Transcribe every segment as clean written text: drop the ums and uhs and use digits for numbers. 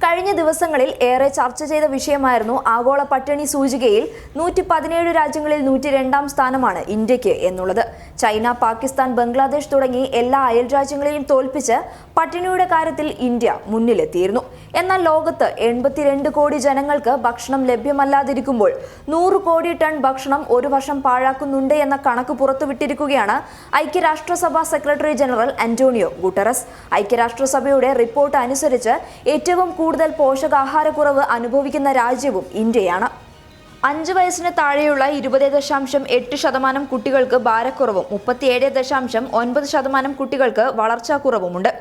കഴിഞ്ഞ ദിവസങ്ങളിൽ ഏറെ ചർച്ച ചെയ്ത വിഷയമായിരുന്നു ആഗോള പട്ടിണി സൂചികയിൽ 117 രാജ്യങ്ങളിൽ 102ാം സ്ഥാനമാണ് ഇന്ത്യക്ക് എന്നുള്ളത്. ചൈന, പാകിസ്ഥാൻ, ബംഗ്ലാദേശ് തുടങ്ങി എല്ലാ അയൽ രാജ്യങ്ങളെയും തോൽപ്പിച്ച് പട്ടിണിയുടെ കാര്യത്തിൽ ഇന്ത്യ മുന്നിലെത്തിയിരുന്നു. എന്നാൽ ലോകത്ത് 82 കോടി ജനങ്ങൾക്ക് ഭക്ഷണം ലഭ്യമല്ലാതിരിക്കുമ്പോൾ 100 കോടി ടൺ ഭക്ഷണം ഒരു വർഷം പാഴാക്കുന്നുണ്ട് എന്ന കണക്ക് പുറത്തുവിട്ടിരിക്കുകയാണ് ഐക്യരാഷ്ട്രസഭ സെക്രട്ടറി ജനറൽ ആന്റോണിയോ ഗുട്ടറസ്. ഐക്യരാഷ്ട്രസഭയുടെ റിപ്പോർട്ട് അനുസരിച്ച് ഏറ്റവും കൂടുതൽ പോഷകാഹാരക്കുറവ് അനുഭവിക്കുന്ന രാജ്യവും ഇന്ത്യയാണ്. 5 വയസ്സിന് താഴെയുള്ള 20.8% കുട്ടികൾക്ക് ഭാരക്കുറവും 37.9% കുട്ടികൾക്ക് വളർച്ചാക്കുറവുമുണ്ട്.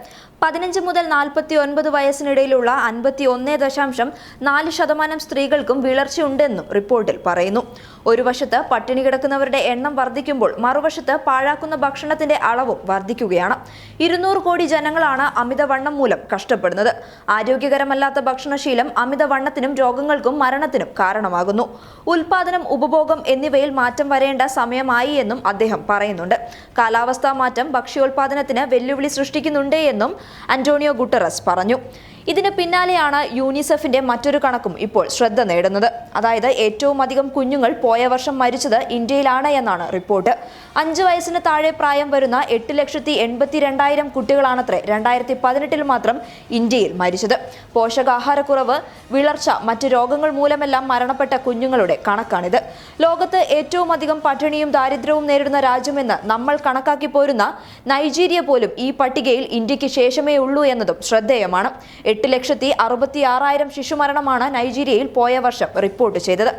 15 മുതൽ 49 വയസ്സിനിടയിലുള്ള 51.4% സ്ത്രീകൾക്കും വിളർച്ചയുണ്ടെന്നും റിപ്പോർട്ടിൽ പറയുന്നു. ഒരു വശത്ത് പട്ടിണി കിടക്കുന്നവരുടെ എണ്ണം വർദ്ധിക്കുമ്പോൾ മറുവശത്ത് പാഴാക്കുന്ന ഭക്ഷണത്തിന്റെ അളവും വർദ്ധിക്കുകയാണ്. 200 കോടി ജനങ്ങളാണ് അമിതവണ്ണം മൂലം കഷ്ടപ്പെടുന്നത്. ആരോഗ്യകരമല്ലാത്ത ഭക്ഷണശീലം അമിതവണ്ണത്തിനും രോഗങ്ങൾക്കും മരണത്തിനും കാരണമാകുന്നു. ഉൽപാദനം, ഉപഭോഗം എന്നിവയിൽ മാറ്റം വരേണ്ട സമയമായി എന്നും അദ്ദേഹം പറയുന്നുണ്ട്. കാലാവസ്ഥാ മാറ്റം ഭക്ഷ്യോൽപാദനത്തിന് വെല്ലുവിളി സൃഷ്ടിക്കുന്നുണ്ട് എന്നും ആന്റോണിയോ ഗുട്ടറസ് പറഞ്ഞു. ഇതിന് പിന്നാലെയാണ് യൂണിസെഫിന്റെ മറ്റൊരു കണക്കും ഇപ്പോൾ ശ്രദ്ധ നേടുന്നത്. അതായത് ഏറ്റവും അധികം കുഞ്ഞുങ്ങൾ പോയ വർഷം മരിച്ചത് ഇന്ത്യയിലാണ് എന്നാണ് റിപ്പോർട്ട്. 5 വയസ്സിന് താഴെ പ്രായം വരുന്ന 8,82,000 കുട്ടികളാണത്രേ 2018 മാത്രം ഇന്ത്യയിൽ മരിച്ചത്. പോഷകാഹാരക്കുറവ്, വിളർച്ച, മറ്റ് രോഗങ്ങൾ മൂലമെല്ലാം മരണപ്പെട്ട കുഞ്ഞുങ്ങളുടെ കണക്കാണിത്. ലോകത്ത് ഏറ്റവും അധികം പട്ടിണിയും ദാരിദ്ര്യവും നേരിടുന്ന രാജ്യമെന്ന് നമ്മൾ കണക്കാക്കി പോരുന്ന നൈജീരിയ പോലും ഈ പട്ടികയിൽ ഇന്ത്യക്ക് ശേഷമേ ഉള്ളൂ എന്നതും ശ്രദ്ധേയമാണ്. 8,66,000 ശിശുമരണമാണ് നൈജീരിയയിൽ പോയ വർഷം റിപ്പോർട്ട് ചെയ്തത്.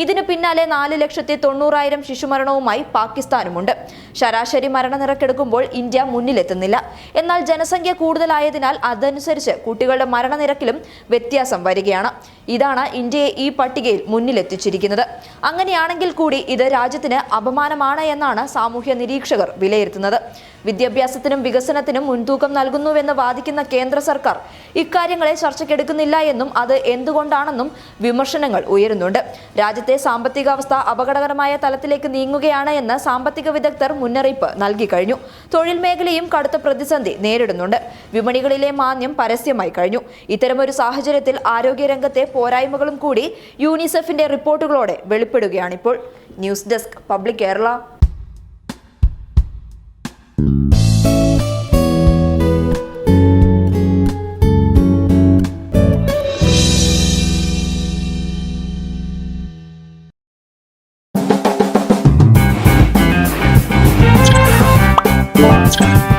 ഇതിന് പിന്നാലെ 4,90,000 ശിശുമരണവുമായി പാകിസ്ഥാനുമുണ്ട്. ശരാശരി മരണനിരക്കെടുക്കുമ്പോൾ ഇന്ത്യ മുന്നിലെത്തുന്നില്ല. എന്നാൽ ജനസംഖ്യ കൂടുതലായതിനാൽ അതനുസരിച്ച് കുട്ടികളുടെ മരണനിരക്കിലും വ്യത്യാസം വരികയാണ്. ഇതാണ് ഇന്ത്യയെ ഈ പട്ടികയിൽ മുന്നിലെത്തിച്ചിരിക്കുന്നത്. അങ്ങനെയാണെങ്കിൽ കൂടി ഇത് രാജ്യത്തിന് അപമാനമാണ് എന്നാണ് സാമൂഹ്യ നിരീക്ഷകർ വിലയിരുത്തുന്നത്. വിദ്യാഭ്യാസത്തിനും വികസനത്തിനും മുൻതൂക്കം നൽകുന്നുവെന്ന് വാദിക്കുന്ന കേന്ദ്ര സർക്കാർ ഇക്കാര്യങ്ങളെ ചർച്ചയ്ക്കെടുക്കുന്നില്ല എന്നും അത് എന്തുകൊണ്ടാണെന്നും വിമർശനങ്ങൾ ഉയരുന്നുണ്ട്. രാജ്യത്തെ സാമ്പത്തികാവസ്ഥ അപകടകരമായ തലത്തിലേക്ക് നീങ്ങുകയാണ് എന്ന് സാമ്പത്തിക വിദഗ്ധർ മുന്നറിയിപ്പ് നൽകി കഴിഞ്ഞു. തൊഴിൽ മേഖലയും കടുത്ത പ്രതിസന്ധി നേരിടുന്നുണ്ട്. വിപണികളിലെ മാന്ദ്യം പരസ്യമായി കഴിഞ്ഞു. ഇത്തരമൊരു സാഹചര്യത്തിൽ ആരോഗ്യരംഗത്തെ പോരായ്മകളും കൂടി യൂണിസെഫിന്റെ റിപ്പോർട്ടുകളോടെ വെളിപ്പെടുകയാണിപ്പോൾ. News desk public Kerala. Let's go.